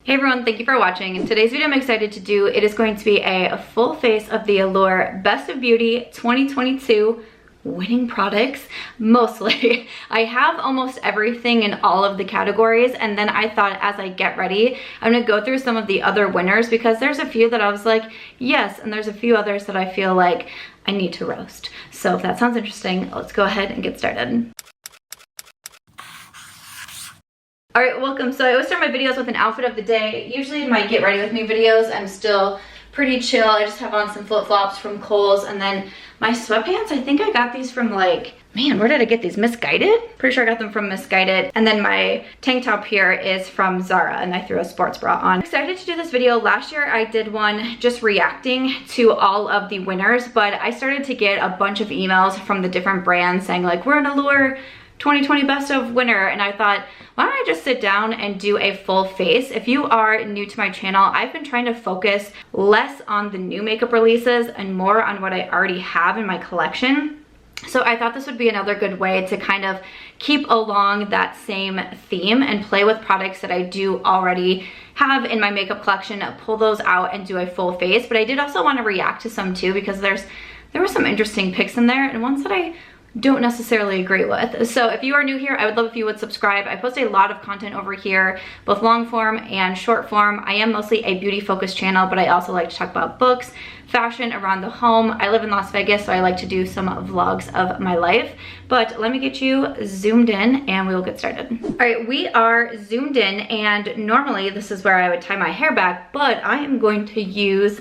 Hey everyone, thank you for watching. In today's video I'm excited to do, it is going to be a full face of the Allure Best of Beauty 2022 winning products. Mostly. I have almost everything in all of the categories, and then I thought as I get ready, I'm gonna go through some of the other winners because there's a few that I was like, yes, and there's a few others that I feel like I need to roast. So if that sounds interesting, let's go ahead and get started. Alright, welcome. So I always start my videos with an outfit of the day. Usually in my get ready with me videos, I'm still pretty chill. I just have on some flip-flops from Kohl's, and then my sweatpants, I think I got these from like, man, where did I get these? Misguided? Pretty sure I got them from Misguided. And then my tank top here is from Zara, and I threw a sports bra on. I'm excited to do this video. Last year I did one just reacting to all of the winners, but I started to get a bunch of emails from the different brands saying like, we're an Allure 2020 best of winner, and I thought, why don't I just sit down and do a full face? If you are new to my channel, I've been trying to focus less on the new makeup releases and more on what I already have in my collection. So I thought this would be another good way to kind of keep along that same theme and play with products that I do already have in my makeup collection, pull those out and do a full face. But I did also want to react to some too, because there were some interesting pics in there and ones that I don't necessarily agree with. So if you are new here, I would love if you would subscribe. I post a lot of content over here, both long form and short form. I am mostly a beauty focused channel, but I also like to talk about books, fashion, around the home. I live in Las Vegas, so I like to do some vlogs of my life. But let me get you zoomed in and we will get started. All right, we are zoomed in, and normally this is where I would tie my hair back, but I am going to use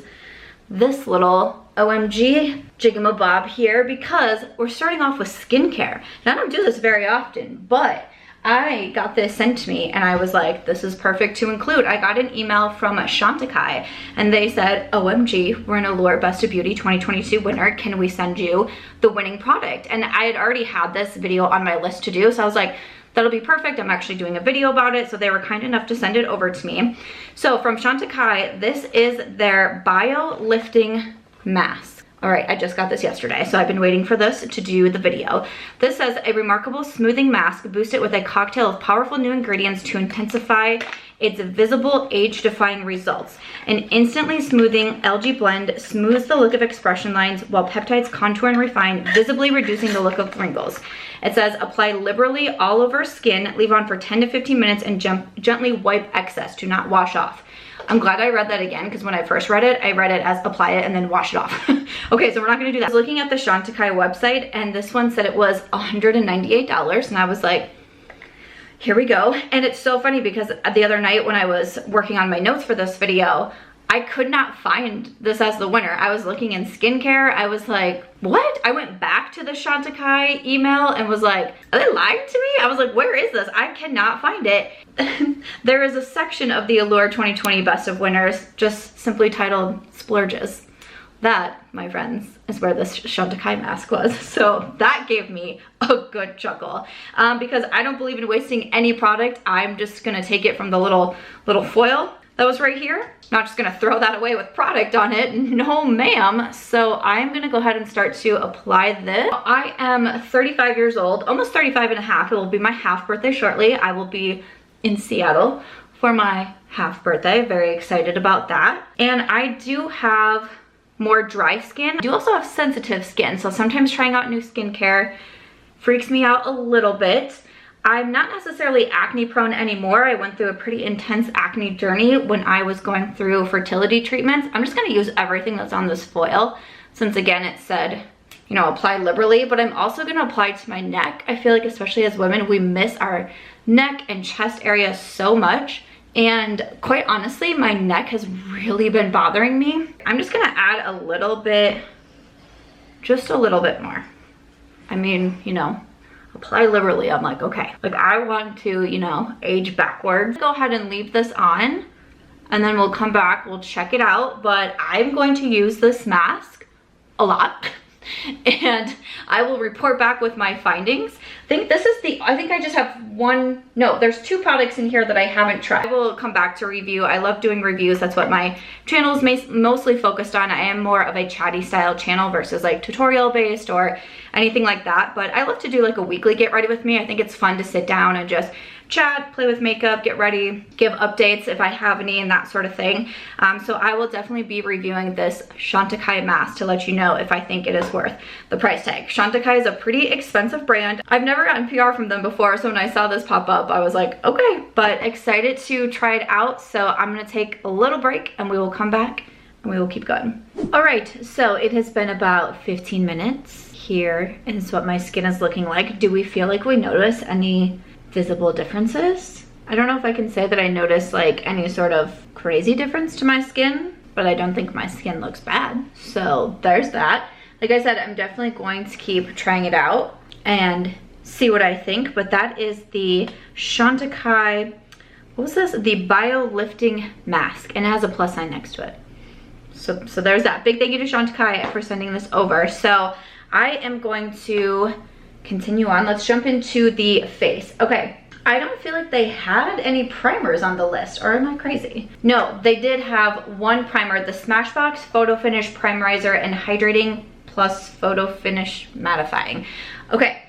this little OMG jigamabob here because we're starting off with skincare. And I don't do this very often, but I got this sent to me and I was like, this is perfect to include. I got an email from Chantecaille and they said, OMG, we're an Allure Best of Beauty 2022 winner. Can we send you the winning product? And I had already had this video on my list to do, so I was like, that'll be perfect. I'm actually doing a video about it. So they were kind enough to send it over to me. So from Chantecaille, this is their Bio Lifting Mask. All right, I just got this yesterday, so I've been waiting for this to do the video. This says, a remarkable smoothing mask boosted with a cocktail of powerful new ingredients to intensify its visible age-defying results. An instantly smoothing algae blend smooths the look of expression lines while peptides contour and refine, visibly reducing the look of wrinkles. It says, apply liberally all over skin, leave on for 10 to 15 minutes, and gently wipe excess. Do not wash off. I'm glad I read that again, because when I first read it, I read it as apply it and then wash it off. Okay, so we're not gonna do that. I was looking at the Chantecaille website, and this one said it was $198, and I was like, here we go. And it's so funny because the other night when I was working on my notes for this video, I could not find this as the winner. I was looking in skincare. I was like, what? I went back to the Chantecaille email and was like, are they lying to me? I was like, where is this? I cannot find it. There is a section of the Allure 2020 Best of Winners just simply titled Splurges. That, my friends, is where this Chantecaille mask was. So that gave me a good chuckle because I don't believe in wasting any product. I'm just gonna take it from the little foil that was right here. Not just gonna throw that away with product on it. No, ma'am. So I'm gonna go ahead and start to apply this. I am 35 years old, almost 35 and a half. It will be my half birthday shortly. I will be in Seattle for my half birthday. Very excited about that. And I do have more dry skin. I do also have sensitive skin, so sometimes trying out new skincare freaks me out a little bit. I'm not necessarily acne prone anymore. I went through a pretty intense acne journey when I was going through fertility treatments. I'm just gonna use everything that's on this foil, since again it said, you know, apply liberally, but I'm also gonna apply to my neck. I feel like especially as women, we miss our neck and chest area so much. And quite honestly, my neck has really been bothering me. I'm just gonna add a little bit, just a little bit more. I mean, you know, apply liberally. I'm like, okay, like I want to, you know, age backwards. Go ahead and leave this on and then we'll come back, we'll check it out. But I'm going to use this mask a lot and I will report back with my findings. I think this is the, I think I just have one, no, there's two products in here that I haven't tried. I will come back to review. I love doing reviews. That's what my channel is mostly focused on. I am more of a chatty style channel versus like tutorial based or anything like that. But I love to do like a weekly get ready with me. I think it's fun to sit down and just chat, play with makeup, get ready, give updates if I have any and that sort of thing. So I will definitely be reviewing this Chantecaille mask to let you know if I think it is worth the price tag. Chantecaille is a pretty expensive brand. I've never gotten PR from them before, so when I saw this pop up, I was like, okay, but excited to try it out. So I'm gonna take a little break and we will come back and we will keep going. All right, so it has been about 15 minutes. Here is what my skin is looking like. Do we feel like we notice any visible differences? I don't know if I can say that I notice like any sort of crazy difference to my skin, but I don't think my skin looks bad. So there's that. Like I said, I'm definitely going to keep trying it out and see what I think, but that is the Chantecaille, what was this? The Bio Lifting Mask, and it has a plus sign next to it. So there's that. Big thank you to Chantecaille for sending this over. So I am going to continue on. Let's jump into the face. Okay, I don't feel like they had any primers on the list, or am I crazy? No, they did have one primer, the Smashbox Photo Finish Primerizer and Hydrating Plus Photo Finish Mattifying. Okay,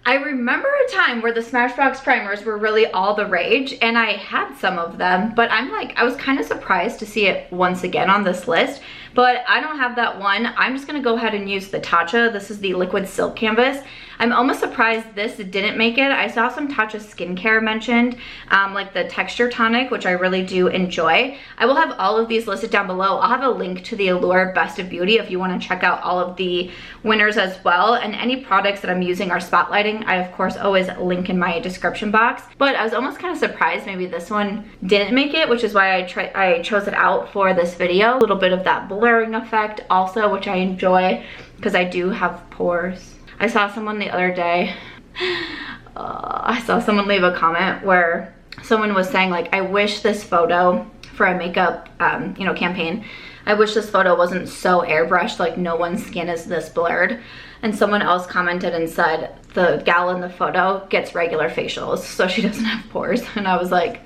I remember a time where the Smashbox primers were really all the rage, and I had some of them, but I was kind of surprised to see it once again on this list, but I don't have that one. I'm just gonna go ahead and use the Tatcha. This is the Liquid Silk Canvas. I'm almost surprised this didn't make it. I saw some Tatcha skincare mentioned, like the Texture Tonic, which I really do enjoy. I will have all of these listed down below. I'll have a link to the Allure Best of Beauty if you wanna check out all of the winners as well, and any products that I'm using are spotlighting. I, of course, always link in my description box, but I was almost kind of surprised maybe this one didn't make it, which is why I chose it out for this video. A little bit of that blurring effect also, which I enjoy because I do have pores. I saw someone the other day, I saw someone leave a comment where someone was saying like, I wish this photo for a makeup, you know, campaign, I wish this photo wasn't so airbrushed, like no one's skin is this blurred. And someone else commented and said the gal in the photo gets regular facials, so she doesn't have pores. And I was like,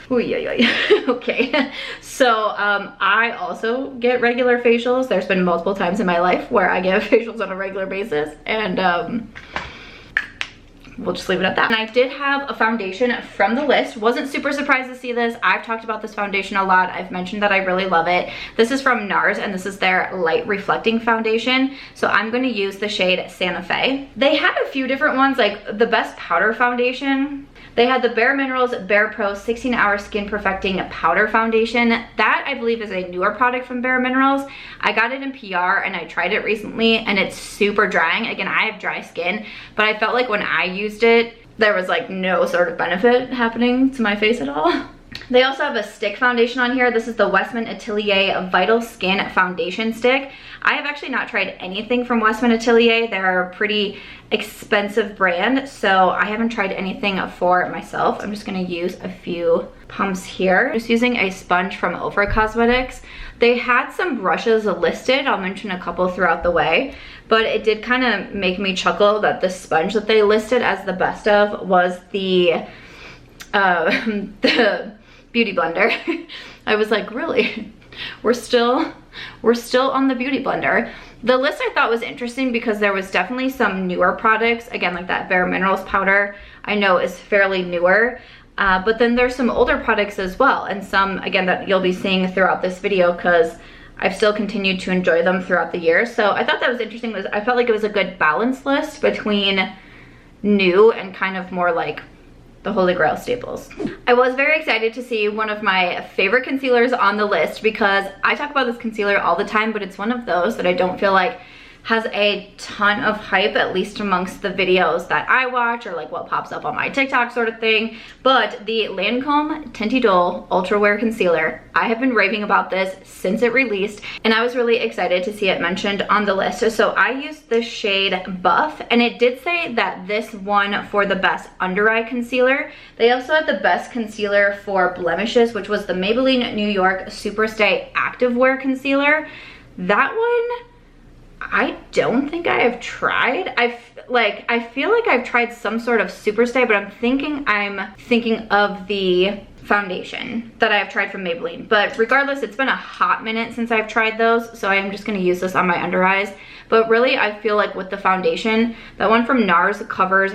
ooh, yeah. Okay. So I also get regular facials. There's been multiple times in my life where I get facials on a regular basis, and we'll just leave it at that. And I did have a foundation from the list. Wasn't super surprised to see this. I've talked about this foundation a lot. I've mentioned that I really love it. This is from Nars, and this is their light reflecting foundation. So I'm going to use the shade Santa Fe. They had a few different ones, like the Best Powder Foundation. They had the Bare Minerals Bare Pro 16-Hour Skin Perfecting Powder Foundation. That, I believe, is a newer product from Bare Minerals. I got it in PR and I tried it recently, and it's super drying. Again, I have dry skin, but I felt like when I used it, there was like no sort of benefit happening to my face at all. They also have a stick foundation on here. This is the Westman Atelier Vital Skin Foundation Stick. I have actually not tried anything from Westman Atelier. They're a pretty expensive brand, so I haven't tried anything for myself. I'm just gonna use a few pumps here. Just using a sponge from Ofra Cosmetics. They had some brushes listed. I'll mention a couple throughout the way, but it did kind of make me chuckle that the sponge that they listed as the best of was the Beauty Blender. I was like, really? We're still on the Beauty Blender. The list I thought was interesting because there was definitely some newer products. Again, like that Bare Minerals powder, I know is fairly newer. But then there's some older products as well, and some, again, that you'll be seeing throughout this video because I've still continued to enjoy them throughout the year. So I thought that was interesting. I felt like it was a good balance list between new and kind of more like the Holy Grail staples. I was very excited to see one of my favorite concealers on the list because I talk about this concealer all the time, but it's one of those that I don't feel like has a ton of hype, at least amongst the videos that I watch or like what pops up on my TikTok sort of thing. But the Lancome Tint Idole Ultra Wear Concealer, I have been raving about this since it released, and I was really excited to see it mentioned on the list. So I used the shade Buff, and it did say that this won for the best under eye concealer. They also had the best concealer for blemishes, which was the Maybelline New York Superstay Active Wear Concealer. That one, I don't think I have tried. I feel like I've tried some sort of Superstay, but I'm thinking of the foundation that I've tried from Maybelline. But regardless, it's been a hot minute since I've tried those, so I am just gonna use this on my under eyes. But really, I feel like with the foundation, that one from Nars covers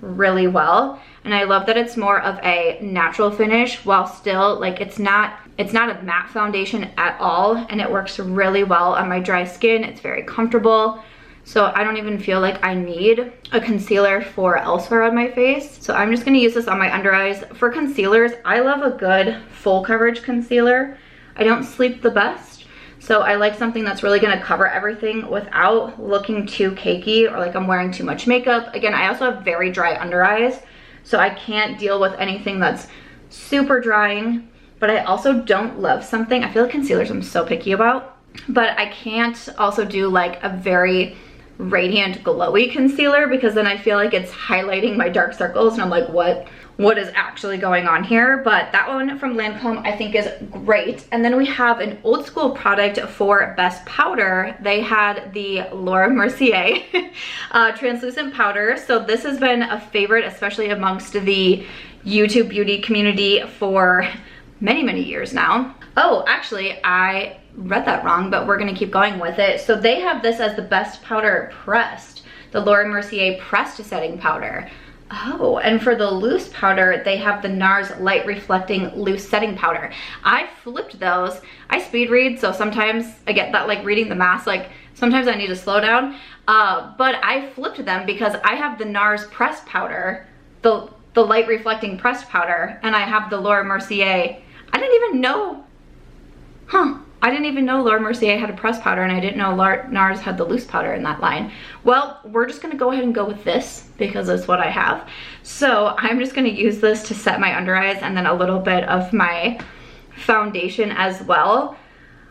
really well. And I love that it's more of a natural finish while still like it's not a matte foundation at all, and it works really well on my dry skin. It's very comfortable. So I don't even feel like I need a concealer for elsewhere on my face. So I'm just gonna use this on my under eyes. For concealers, I love a good full coverage concealer. I don't sleep the best, so I like something that's really gonna cover everything without looking too cakey or like I'm wearing too much makeup. Again, I also have very dry under eyes, so I can't deal with anything that's super drying, but I also don't love something. I feel like concealers I'm so picky about, but I can't also do like a very radiant glowy concealer because then I feel like it's highlighting my dark circles and I'm like, what is actually going on here? But that one from Lancome I think is great. And then we have an old school product for best powder. They had the Mercier translucent powder. So this has been a favorite, especially amongst the YouTube beauty community for many years now. Oh, actually, I read that wrong, but we're gonna keep going with it. So they have this as the best powder pressed, the Mercier pressed setting powder. Oh, and for the loose powder, they have the Nars light reflecting loose setting powder. I flipped those. I speed read, so sometimes I get that like reading the mask, like sometimes I need to slow down. But I flipped them because I have the Nars pressed powder, the light reflecting pressed powder, and I have the Mercier. I didn't even know, I didn't even know Mercier had a pressed powder, and I didn't know Nars had the loose powder in that line. Well, we're just gonna go ahead and go with this because it's what I have. So I'm just gonna use this to set my under eyes and then a little bit of my foundation as well.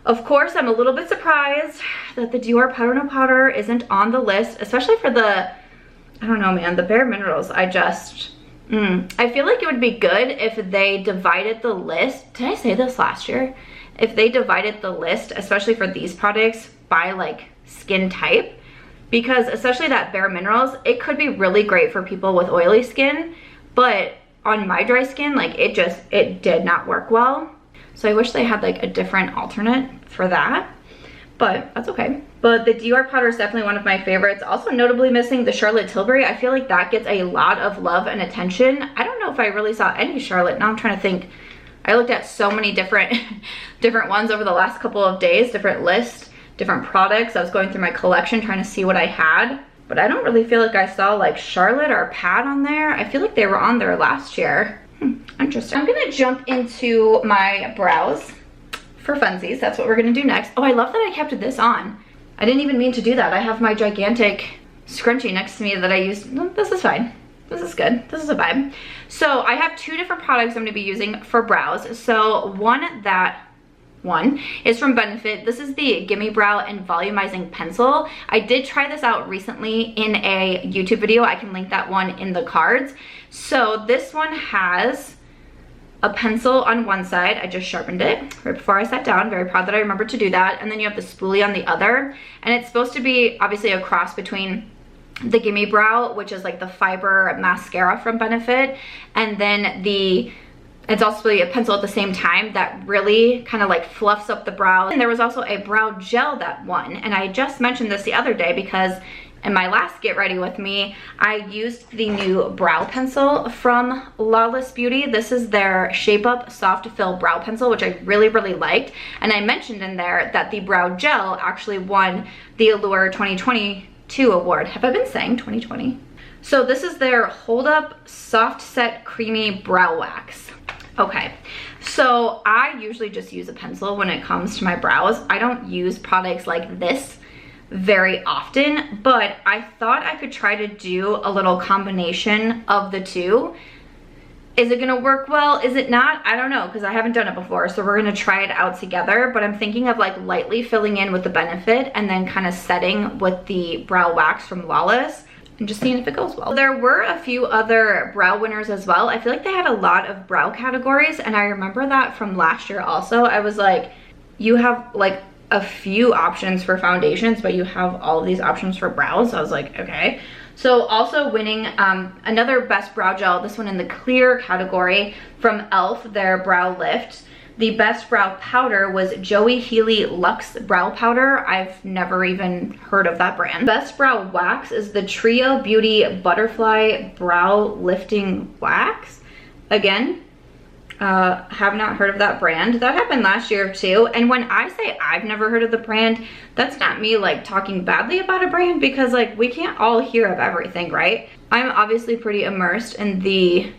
Of course, I'm a little bit surprised that the Dior Powder No Powder isn't on the list, especially for the, I don't know, man, the Bare Minerals. I feel like it would be good if they divided the list. Did I say this last year? If they divided the list, especially for these products, by like skin type, because especially that Bare Minerals, it could be really great for people with oily skin, but on my dry skin, like it did not work well. So I wish they had like a different alternate for that, but that's okay. But the Dior powder is definitely one of my favorites. Also notably missing the Charlotte Tilbury. I feel like that gets a lot of love and attention. I don't know if I really saw any Charlotte. Now I'm trying to think. I looked at so many different ones over the last couple of days, different lists, different products. I was going through my collection trying to see what I had, but I don't really feel like I saw like Charlotte or Pat on there. I feel like they were on there last year. Interesting. I'm gonna jump into my brows for funsies. That's what we're gonna do next. Oh, I love that I kept this on. I didn't even mean to do that. I have my gigantic scrunchie next to me that I used. This is fine. This is good. This is a vibe. So I have two different products I'm gonna be using for brows. So one is from Benefit. This is the Gimme Brow and Volumizing Pencil. I did try this out recently in a YouTube video. I can link that one in the cards. So this one has a pencil on one side. I just sharpened it right before I sat down. Very proud that I remembered to do that. And then you have the spoolie on the other. And it's supposed to be obviously a cross between the Gimme Brow, which is like the fiber mascara from Benefit, and then it's also a pencil at the same time that really kind of like fluffs up the brow. And there was also a brow gel that won, and I just mentioned this the other day because in my last Get Ready With Me, I used the new brow pencil from Lawless Beauty. This is their Shape Up Soft Fill Brow Pencil, which I really liked. And I mentioned in there that the brow gel actually won the Allure 2022 award. Have I been saying 2020? So this is their Hold Up Soft Set Creamy Brow Wax. Okay, so I usually just use a pencil when it comes to my brows. I don't use products like this very often, but I thought I could try to do a little combination of the two. Is it gonna work well? Is it not? I don't know, because I haven't done it before, so we're gonna try it out together. But I'm thinking of like lightly filling in with the Benefit and then kind of setting with the brow wax from Lawless and just seeing if it goes well. There were a few other brow winners as well. I feel like they had a lot of brow categories, and I remember that from last year also. I was like, you have like a few options for foundations, but you have all of these options for brows. So I was like, okay. So also winning another best brow gel, this one in the clear category from e.l.f., their brow lift. The best brow powder was Joey Healy Luxe Brow Powder. I've never even heard of that brand. Best brow wax is the Trio Beauty Butterfly Brow Lifting Wax. Again, have not heard of that brand. That happened last year too. And when I say I've never heard of the brand, that's not me like talking badly about a brand, because like we can't all hear of everything, right? I'm obviously pretty immersed in the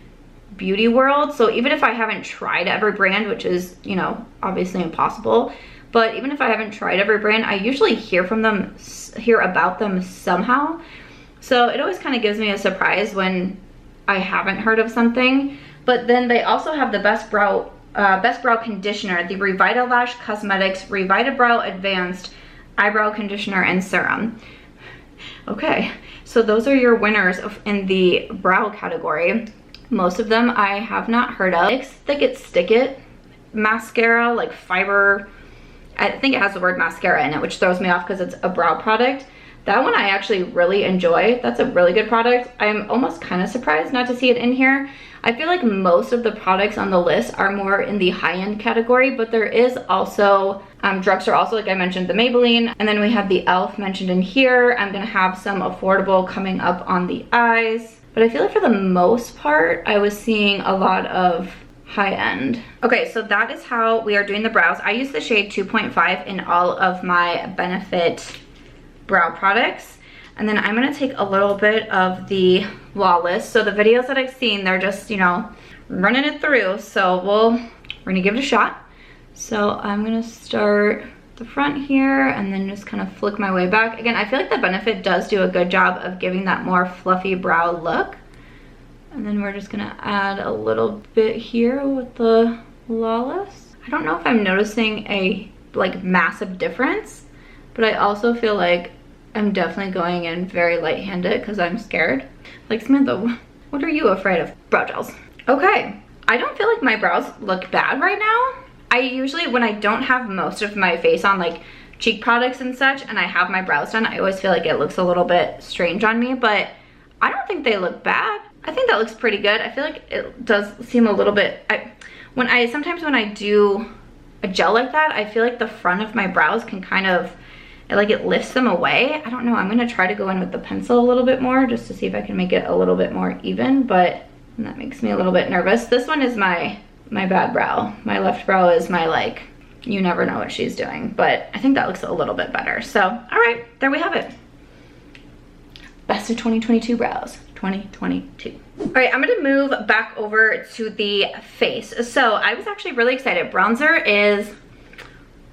beauty world, so even if I haven't tried every brand, which is, you know, obviously impossible, but even if I haven't tried every brand, I usually hear about them somehow. So it always kind of gives me a surprise when I haven't heard of something. But then they also have the best brow conditioner, the Revitalash Cosmetics Revitibrow Advanced Eyebrow Conditioner and Serum. Okay, so those are your winners in the brow category. Most of them I have not heard of. NYX Thick It Stick It mascara, like fiber, I think it has the word mascara in it, which throws me off because it's a brow product. That one I actually really enjoy. That's a really good product. I'm almost kind of surprised not to see it in here. I feel like most of the products on the list are more in the high-end category, but there is also drugstore, also like I mentioned, the Maybelline, and then we have the e.l.f. mentioned in here. I'm gonna have some affordable coming up on the eyes, but I feel like for the most part, I was seeing a lot of high-end. Okay, so that is how we are doing the brows. I use the shade 2.5 in all of my Benefit brow products. And then I'm gonna take a little bit of the Lawless. So the videos that I've seen, they're just, you know, running it through. So we're gonna give it a shot. So I'm gonna start the front here and then just kind of flick my way back. Again, I feel like the Benefit does do a good job of giving that more fluffy brow look. And then we're just gonna add a little bit here with the Lawless. I don't know if I'm noticing a like massive difference, but I also feel like I'm definitely going in very light-handed because I'm scared. Like, Samantha, what are you afraid of? Brow gels. Okay, I don't feel like my brows look bad right now. I usually, when I don't have most of my face on like cheek products and such, and I have my brows done, I always feel like it looks a little bit strange on me, but I don't think they look bad. I think that looks pretty good. I feel like it does seem a little bit, sometimes when I do a gel like that, I feel like the front of my brows can kind of, it lifts them away. I don't know, I'm gonna try to go in with the pencil a little bit more just to see if I can make it a little bit more even, but that makes me a little bit nervous. This one is my bad brow. My left brow is my like, you never know what she's doing, but I think that looks a little bit better. So, all right, there we have it. Best of 2022 brows, 2022. All right, I'm gonna move back over to the face. So I was actually really excited. Bronzer is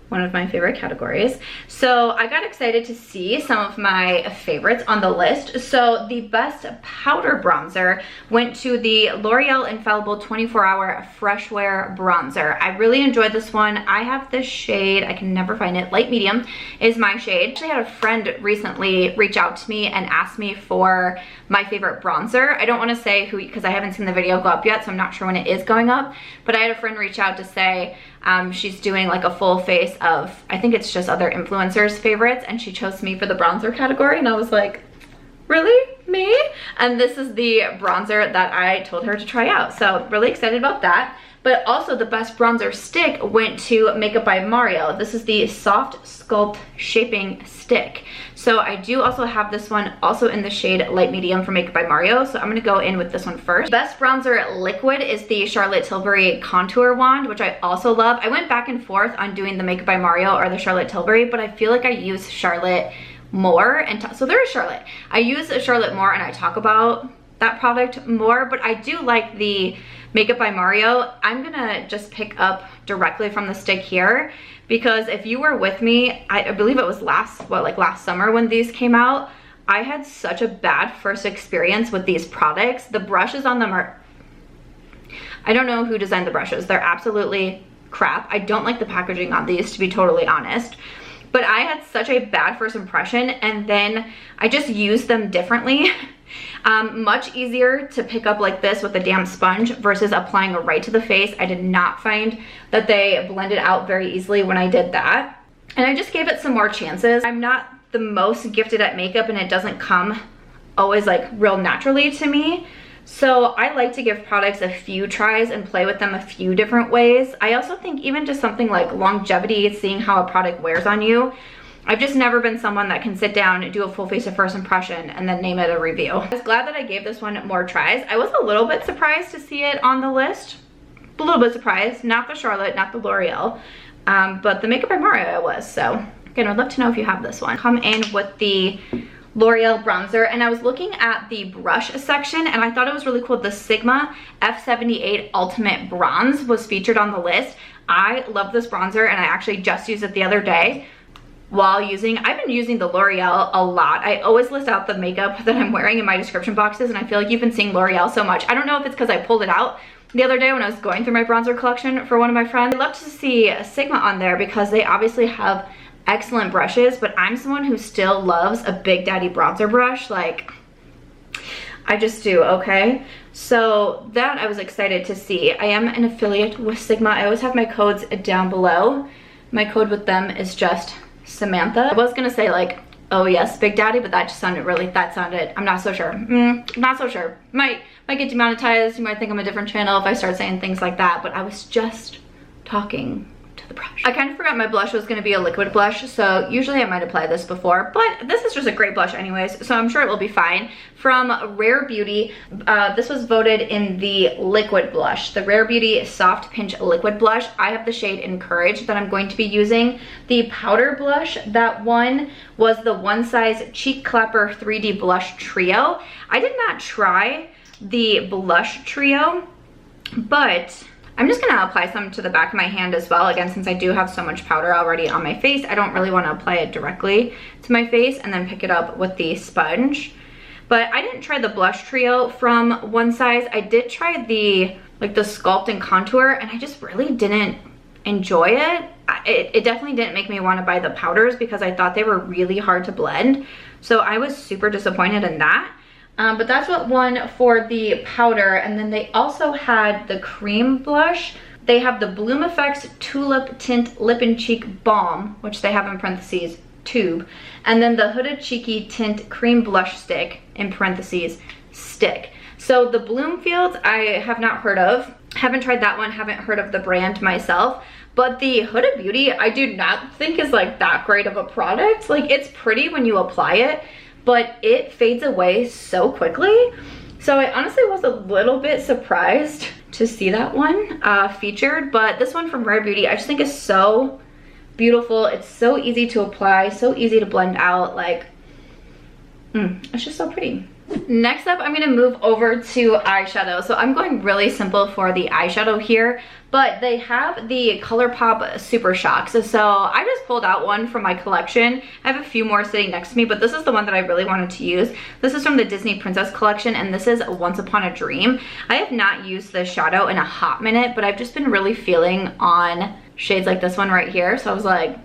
one of my favorite categories. So I got excited to see some of my favorites on the list. So the best powder bronzer went to the L'Oreal Infallible 24-Hour Fresh Wear Bronzer. I really enjoyed this one. I have this shade, I can never find it, light medium is my shade. I actually had a friend recently reach out to me and ask me for my favorite bronzer. I don't want to say who, because I haven't seen the video go up yet, so I'm not sure when it is going up, but I had a friend reach out to say she's doing like a full face of, I think it's just other influencers' favorites, and she chose me for the bronzer category, and I was like, really? Me? And this is the bronzer that I told her to try out, so really excited about that. But also the best bronzer stick went to Makeup by Mario. This is the Soft Sculpt Shaping Stick. So I do also have this one also in the shade light medium for Makeup by Mario. So I'm gonna go in with this one first. Best bronzer liquid is the Charlotte Tilbury Contour Wand, which I also love. I went back and forth on doing the Makeup by Mario or the Charlotte Tilbury, but I feel like I use Charlotte more, and so there is Charlotte. I use Charlotte more and I talk about that product more, but I do like the Makeup by Mario. I'm gonna just pick up directly from the stick here, because if you were with me, I believe it was last summer when these came out, I had such a bad first experience with these products. The brushes on them are, I don't know who designed the brushes. They're absolutely crap. I don't like the packaging on these, to be totally honest. But I had such a bad first impression, and then I just used them differently. Much easier to pick up like this with a damp sponge versus applying it right to the face. I did not find that they blended out very easily when I did that. And I just gave it some more chances. I'm not the most gifted at makeup, and it doesn't come always like real naturally to me. So I like to give products a few tries and play with them a few different ways. I also think even just something like longevity, seeing how a product wears on you, I've just never been someone that can sit down and do a full face of first impression and then name it a review. I was glad that I gave this one more tries. I was a little bit surprised to see it on the list. A little bit surprised, not the Charlotte, not the L'Oreal, but the Makeup by Mario I was. So again, I'd love to know if you have this one. Come in with the L'Oreal bronzer, and I was looking at the brush section and I thought it was really cool. The Sigma F78 Ultimate Bronze was featured on the list. I love this bronzer and I actually just used it the other day while I've been using the L'Oreal a lot. I always list out the makeup that I'm wearing in my description boxes, and I feel like you've been seeing L'Oreal so much. I don't know if it's because I pulled it out the other day when I was going through my bronzer collection for one of my friends. I'd love to see a Sigma on there because they obviously have excellent brushes, but I'm someone who still loves a Big Daddy bronzer brush. Like, I just do, okay? So that I was excited to see. I am an affiliate with Sigma. I always have my codes down below. My code with them is just Samantha. I was gonna say like, oh yes, Big Daddy, but that just sounded I'm not so sure. Not so sure. Might get demonetized. You might think I'm a different channel if I start saying things like that, but I was just talking to the brush. I kind of forgot my blush was gonna be a liquid blush, so usually I might apply this before, but this is just a great blush anyways, so I'm sure it will be fine. From Rare Beauty, this was voted in the liquid blush, the Rare Beauty Soft Pinch Liquid Blush. I have the shade Encourage that I'm going to be using. The powder blush that won was the One Size Cheek Clapper 3D Blush Trio. I did not try the blush trio, but I'm just gonna apply some to the back of my hand as well. Again, since I do have so much powder already on my face, I don't really want to apply it directly to my face and then pick it up with the sponge. But I didn't try the blush trio from One Size. I did try the Sculpt and Contour, and I just really didn't enjoy it. It definitely didn't make me want to buy the powders because I thought they were really hard to blend. So I was super disappointed in that. But that's what won for the powder. And then they also had the cream blush. They have the Bloom Effects Tulip Tint Lip and Cheek Balm, which they have in parentheses, tube. And then the Hooded Cheeky Tint Cream Blush Stick, in parentheses, stick. So the Bloomfields I have not heard of. Haven't tried that one, haven't heard of the brand myself. But the Huda Beauty I do not think is like that great of a product. Like, it's pretty when you apply it, but it fades away so quickly. So I honestly was a little bit surprised to see that one featured. But this one from Rare Beauty I just think is so beautiful. It's so easy to apply, so easy to blend out. Like, it's just so pretty. Next up, I'm gonna move over to eyeshadow. So I'm going really simple for the eyeshadow here, but they have the Colourpop Super Shocks. So I just pulled out one from my collection. I have a few more sitting next to me, but this is the one that I really wanted to use. This is from the Disney Princess collection, and this is Once Upon a Dream. I have not used this shadow in a hot minute, but I've just been really feeling on shades like this one right here. So I was like,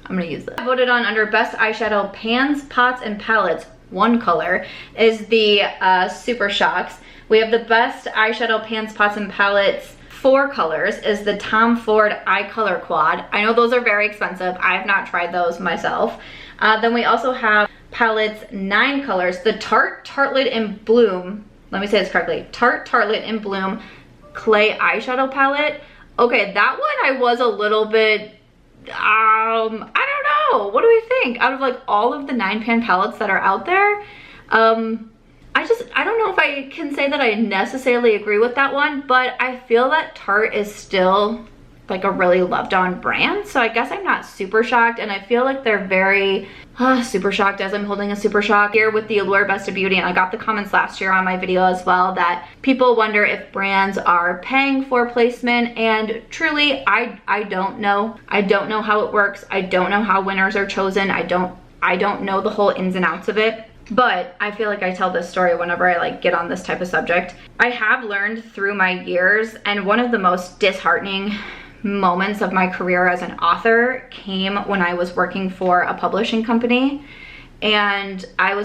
I'm gonna use this. I voted on under Best Eyeshadow Pans, Pots, and Palettes. One color is the Super Shocks. We have the Best Eyeshadow Pans, Pots, and Palettes 4 colors is the Tom Ford Eye Color Quad. I know those are very expensive. I have not tried those myself. Then we also have palettes 9 colors. The Tarte Tartelette in Bloom, let me say this correctly, Tarte Tartelette in Bloom Clay Eyeshadow Palette. Okay, that one I was a little bit, I don't know. What do we think? Out of like all of the 9-pan palettes that are out there, I don't know if I can say that I necessarily agree with that one, but I feel that Tarte is still like a really loved on brand. So I guess I'm not super shocked, and I feel like they're very super shocked as I'm holding a Super Shock here with the Allure Best of Beauty. And I got the comments last year on my video as well that people wonder if brands are paying for placement, and truly I don't know. I don't know how it works. I don't know how winners are chosen. I don't know the whole ins and outs of it. But I feel like I tell this story whenever I like get on this type of subject. I have learned through my years, and one of the most disheartening moments of my career as an author came when I was working for a publishing company, and I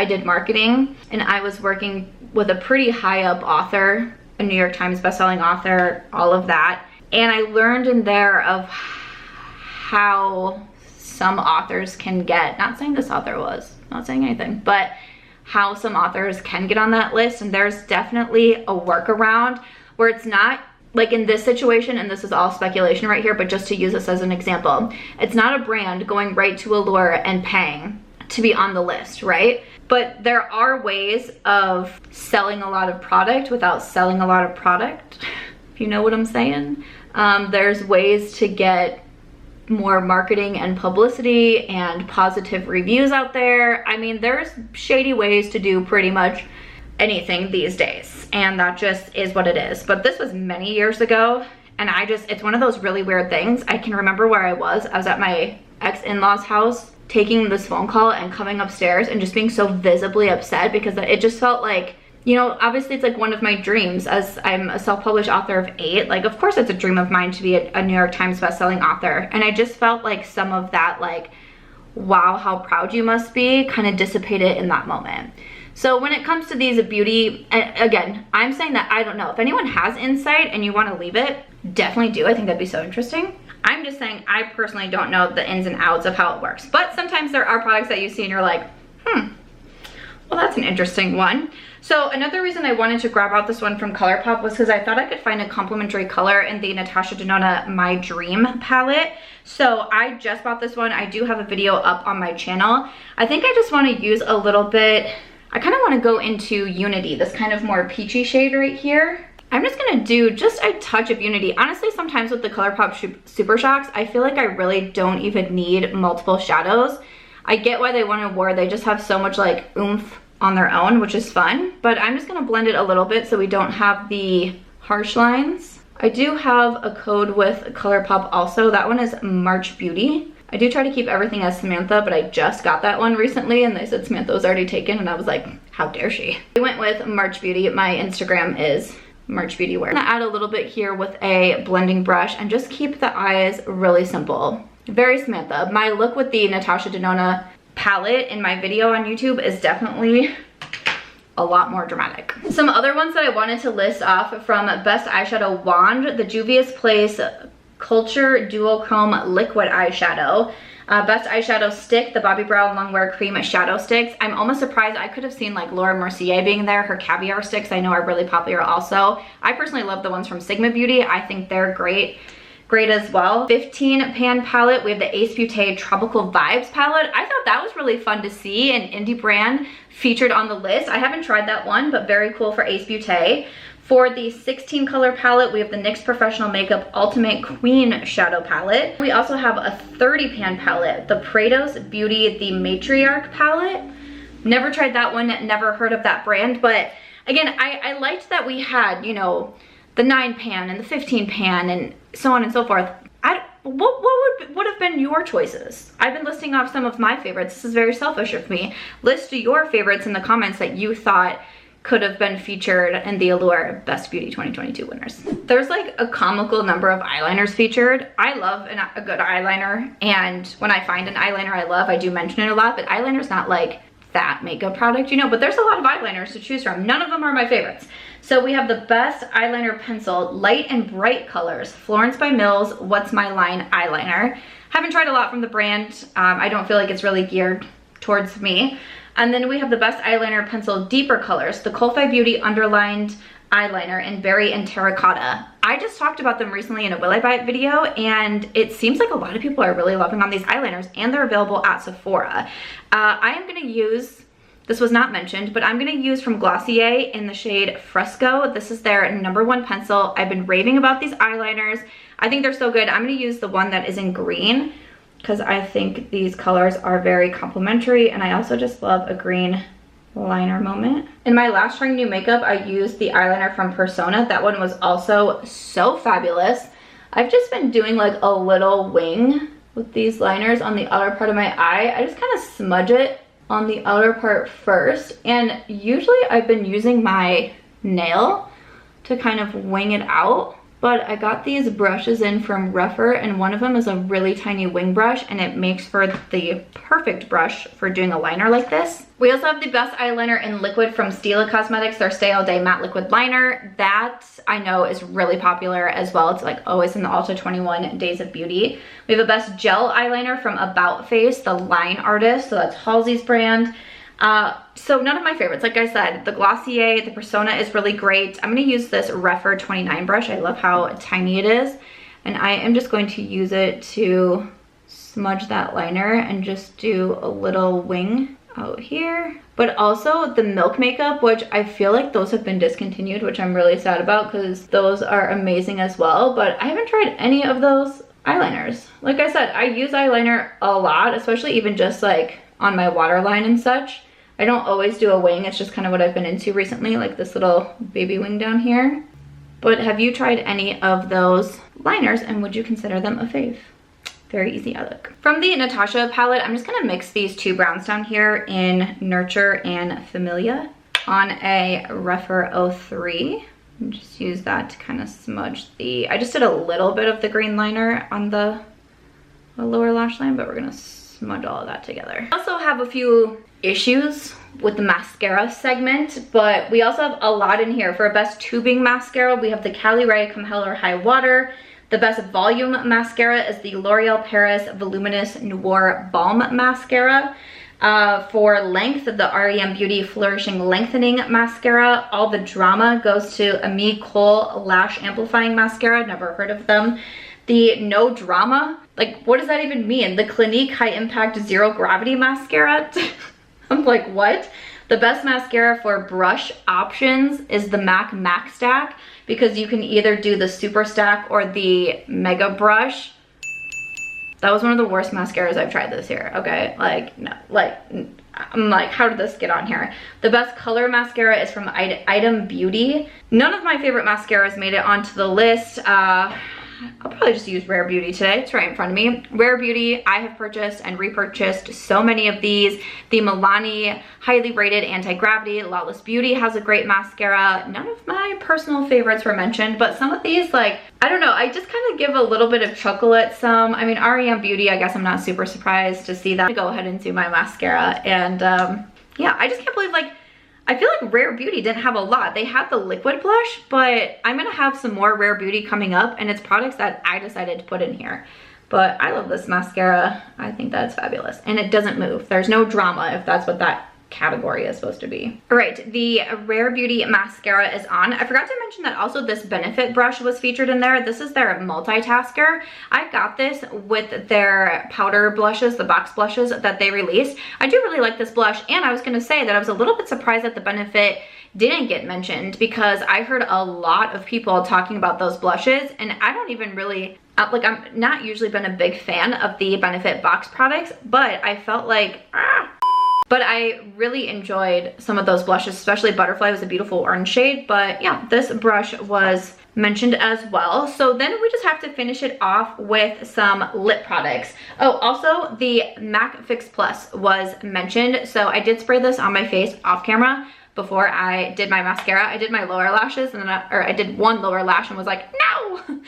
did marketing, and I was working with a pretty high up author, a New York Times bestselling author, all of that. And I learned in there of how some authors can get, not saying this author was, not saying anything, but how some authors can get on that list, and there's definitely a workaround where it's not like in this situation, and this is all speculation right here, but just to use this as an example, it's not a brand going right to Allure and paying to be on the list, right? But there are ways of selling a lot of product without selling a lot of product, if you know what I'm saying. There's ways to get more marketing and publicity and positive reviews out there. I mean, there's shady ways to do pretty much anything these days, and that just is what it is. But this was many years ago, and it's one of those really weird things. I can remember where I was at my ex-in-law's house taking this phone call and coming upstairs and just being so visibly upset because it just felt like, you know, obviously it's like one of my dreams, as I'm a self-published author of 8, like of course it's a dream of mine to be a New York Times bestselling author, and I just felt like some of that, like, wow, how proud you must be, kind of dissipated in that moment. So when it comes to these beauty, again, I'm saying that I don't know. If anyone has insight and you want to leave it, definitely do. I think that'd be so interesting. I'm just saying I personally don't know the ins and outs of how it works. But sometimes there are products that you see and you're like, well, that's an interesting one. So another reason I wanted to grab out this one from Colourpop was because I thought I could find a complementary color in the Natasha Denona My Dream palette. So I just bought this one. I do have a video up on my channel. I think I just want to use a little bit, I kind of want to go into Unity, this kind of more peachy shade right here. I'm just gonna do just a touch of Unity. Honestly, sometimes with the Colourpop Super Shocks, I feel like I really don't even need multiple shadows. I get why they won an award. They just have so much like oomph on their own, which is fun. But I'm just gonna blend it a little bit so we don't have the harsh lines. I do have a code with Colourpop also. That one is March Beauty. I do try to keep everything as Samantha, but I just got that one recently and they said Samantha was already taken, and I was like, how dare she? We went with March Beauty. My Instagram is March Beauty Wear. I'm gonna add a little bit here with a blending brush and just keep the eyes really simple. Very Samantha. My look with the Natasha Denona palette in my video on YouTube is definitely a lot more dramatic. Some other ones that I wanted to list off from Best Eyeshadow Wand, the Juvia's Place Culture Duochrome Liquid Eyeshadow. Best Eyeshadow Stick, the Bobbi Brown Longwear Cream Shadow Sticks. I'm almost surprised. I could have seen like Laura Mercier being there. Her caviar sticks I know are really popular also. I personally love the ones from Sigma Beauty. I think they're great as well. 15 pan palette, we have the Ace Beauté Tropical Vibes palette. I thought that was really fun to see, an indie brand featured on the list. I haven't tried that one, but very cool for Ace Beauté. For the 16 color palette, we have the NYX Professional Makeup Ultimate Queen Shadow Palette. We also have a 30 pan palette, the Prados Beauty The Matriarch palette. Never tried that one, never heard of that brand, but again, I liked that we had, you know, the 9 pan and the 15 pan and so on and so forth. What would have been your choices? I've been listing off some of my favorites. This is very selfish of me. List your favorites in the comments that you thought could have been featured in the Allure Best Beauty 2022 winners. There's like a comical number of eyeliners featured. I love a good eyeliner, and when I find an eyeliner I love, I do mention it a lot, but eyeliner's not like that makeup product, you know, but there's a lot of eyeliners to choose from. None of them are my favorites. So we have the Best Eyeliner Pencil Light and Bright Colors, Florence by Mills What's My Line Eyeliner. Haven't tried a lot from the brand. I don't feel like it's really geared towards me. And then we have the Best Eyeliner Pencil Deeper Colors, the Colfi Beauty Underlined Eyeliner in Berry and Terracotta. I just talked about them recently in a Will I Buy It video, and it seems like a lot of people are really loving on these eyeliners, and they're available at Sephora. I am gonna use, this was not mentioned, but I'm gonna use from Glossier in the shade Fresco. This is their #1 pencil. I've been raving about these eyeliners. I think they're so good. I'm gonna use the one that is in green, because I think these colors are very complementary, and I also just love a green liner moment. In my last trying new makeup, I used the eyeliner from Persona. That one was also so fabulous. I've just been doing like a little wing with these liners on the outer part of my eye. I just kind of smudge it on the outer part first, and usually I've been using my nail to kind of wing it out. But I got these brushes in from Reffer, and one of them is a really tiny wing brush, and it makes for the perfect brush for doing a liner like this. We also have the Best Eyeliner in Liquid from Stila Cosmetics, their Stay All Day Matte Liquid Liner. That I know is really popular as well. It's like always in the Ulta 21 Days of Beauty. We have a Best Gel Eyeliner from About Face, the Line Artist, so that's Halsey's brand. So none of my favorites. Like I said, the Glossier, the Persona is really great. I'm going to use this Refer 29 brush. I love how tiny it is. And I am just going to use it to smudge that liner and just do a little wing out here. But also the Milk makeup, which I feel like those have been discontinued, which I'm really sad about because those are amazing as well. But I haven't tried any of those eyeliners. Like I said, I use eyeliner a lot, especially even just like on my waterline and such. I don't always do a wing. It's just kind of what I've been into recently, like this little baby wing down here. But have you tried any of those liners and would you consider them a fave? Very easy I look. From the Natasha palette, I'm just gonna mix these two browns down here in Nurture and Familia on a Refer 03. And just use that to kind of smudge I just did a little bit of the green liner on the lower lash line, but we're gonna smudge all of that together. I also have a few issues with the mascara segment, but we also have a lot in here. For a best tubing mascara, we have the Cali Ray Compellor High Water. The best volume mascara is the L'Oreal Paris Voluminous Noir Balm Mascara. For length, the REM Beauty Flourishing Lengthening Mascara. All the drama goes to Ami Cole Lash Amplifying Mascara. Never heard of them. The No Drama, like what does that even mean? The Clinique High Impact Zero Gravity Mascara. I'm like, what? The best mascara for brush options is the MAC Stack, because you can either do the Super Stack or the Mega Brush. That was one of the worst mascaras I've tried this year, okay? Like, no, like, I'm like, how did this get on here? The best color mascara is from Item Beauty. None of my favorite mascaras made it onto the list. I'll probably just use Rare Beauty today. It's right in front of me. Rare Beauty, I have purchased and repurchased so many of these. The Milani highly rated anti-gravity Lawless Beauty has a great mascara. None of my personal favorites were mentioned, but some of these, like, I don't know, I just kind of give a little bit of chuckle at some. I mean, REM Beauty, I guess I'm not super surprised to see that. Go ahead and do my mascara, and yeah, I just can't believe, like, I feel like Rare Beauty didn't have a lot. They had the liquid blush, but I'm gonna have some more Rare Beauty coming up, and it's products that I decided to put in here. But I love this mascara. I think that's fabulous. And it doesn't move. There's no drama, if that's what that category is supposed to be. All right, the Rare Beauty mascara is on. I forgot to mention that also this Benefit brush was featured in there. This is their multitasker. I got this with their powder blushes, the box blushes that they released. I do really like this blush, and I was gonna say that I was a little bit surprised that the Benefit didn't get mentioned, because I heard a lot of people talking about those blushes, and I don't even really, like, I'm not usually been a big fan of the Benefit box products, but I felt like, but I really enjoyed some of those blushes, especially Butterfly was a beautiful orange shade. But yeah, this brush was mentioned as well. So then we just have to finish it off with some lip products. Oh, also the MAC Fix Plus was mentioned. So I did spray this on my face off camera before I did my mascara. I did my lower lashes, and then I did one lower lash and was like, no,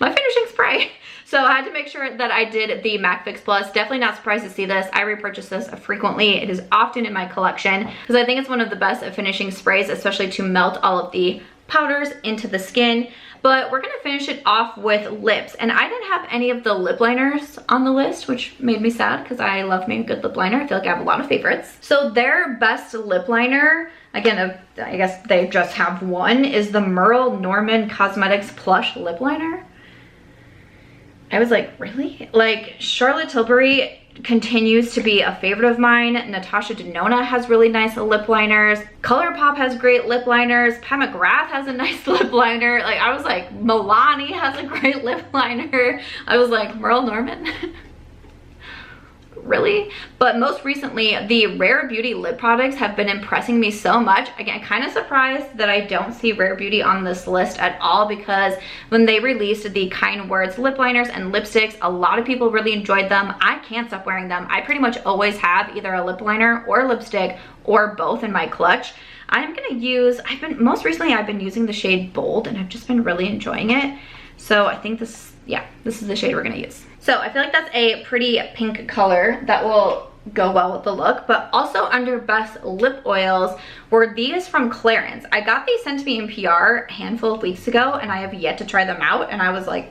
my finishing spray. So I had to make sure that I did the MAC Fix Plus. Definitely not surprised to see this. I repurchase this frequently. It is often in my collection because I think it's one of the best finishing sprays, especially to melt all of the powders into the skin. But we're gonna finish it off with lips. And I didn't have any of the lip liners on the list, which made me sad because I love me a good lip liner. I feel like I have a lot of favorites. So their best lip liner, again, I guess they just have one, is the Merle Norman Cosmetics Plush Lip Liner. I was like, really? Like, Charlotte Tilbury continues to be a favorite of mine. Natasha Denona has really nice lip liners. Colourpop has great lip liners. Pat McGrath has a nice lip liner. Like, I was like, Milani has a great lip liner. I was like, Merle Norman? Really? But most recently, the Rare Beauty lip products have been impressing me so much. Again, kind of surprised that I don't see Rare Beauty on this list at all, because when they released the Kind Words lip liners and lipsticks, a lot of people really enjoyed them. I can't stop wearing them. I pretty much always have either a lip liner or lipstick or both in my clutch. I'm gonna use, most recently I've been using the shade Bold, and I've just been really enjoying it. So I think this is the shade we're gonna use. So I feel like that's a pretty pink color that will go well with the look. But also under best lip oils were these from Clarins. I got these sent to me in PR a handful of weeks ago, and I have yet to try them out. And I was like,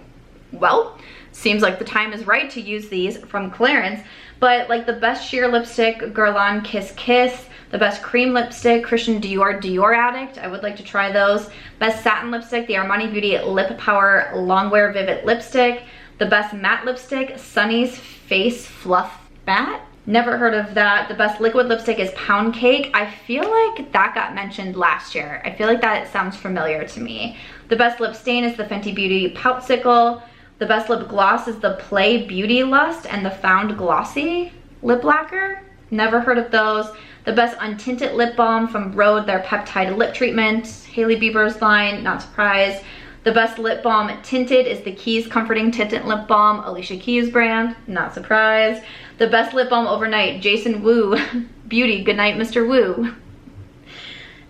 well, seems like the time is right to use these from Clarins. But like the best sheer lipstick, Guerlain Kiss Kiss. The best cream lipstick, Christian Dior Dior Addict. I would like to try those. Best satin lipstick, the Armani Beauty Lip Power Longwear Vivid Lipstick. The best matte lipstick, Sunny's Face Fluff Matte. Never heard of that. The best liquid lipstick is Pound Cake. I feel like that got mentioned last year. I feel like that sounds familiar to me. The best lip stain is the Fenty Beauty Poutsicle. The best lip gloss is the Play Beauty Lust and the Found Glossy Lip Lacquer. Never heard of those. The best untinted lip balm from Rhode, their peptide lip treatment. Hailey Bieber's line, not surprised. The best lip balm tinted is the Keys Comforting Tinted Lip Balm, Alicia Keys brand, not surprised. The best lip balm overnight, Jason Wu Beauty, Goodnight Mr. Wu.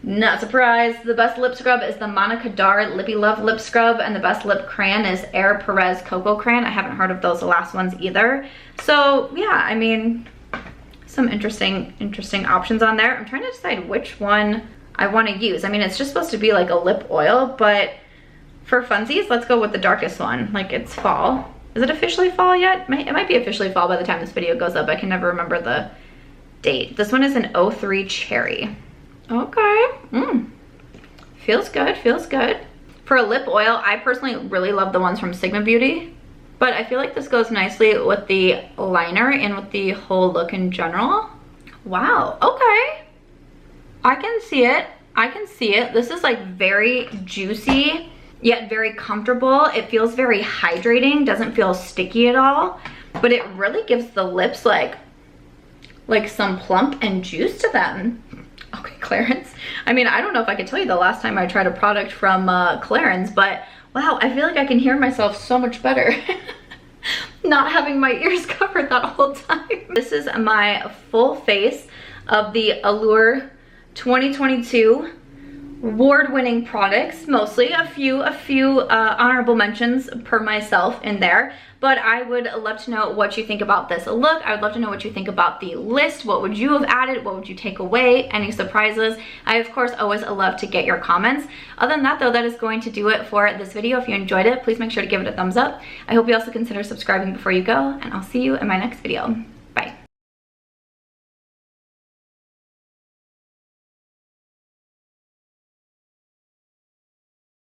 Not surprised. The best lip scrub is the Monica Dar Lippy Love Lip Scrub, and the best lip crayon is Air Perez Cocoa Crayon. I haven't heard of those, the last ones either. So yeah, I mean, some interesting options on there. I'm trying to decide which one I want to use. I mean, it's just supposed to be like a lip oil, but for funsies, let's go with the darkest one. Like, it's fall. Is it officially fall yet? It might be officially fall by the time this video goes up. I can never remember the date. This one is an 03 Cherry. Okay. Feels good, feels good. For a lip oil, I personally really love the ones from Sigma Beauty, but I feel like this goes nicely with the liner and with the whole look in general. Wow, okay. I can see it. I can see it. This is like very juicy, yet very comfortable. It feels very hydrating, doesn't feel sticky at all, but it really gives the lips like some plump and juice to them. Okay, Clarins. I mean, I don't know if I could tell you the last time I tried a product from Clarins, but wow, I feel like I can hear myself so much better not having my ears covered that whole time. This is my full face of the Allure 2022 award-winning products, mostly a few honorable mentions per myself in there, but I would love to know what you think about this look. I would love to know what you think about the list. What would you have added? What would you take away? Any surprises? I, of course, always love to get your comments. Other than that, though, that is going to do it for this video. If you enjoyed it, please make sure to give it a thumbs up. I hope you also consider subscribing before you go, and I'll see you in my next video.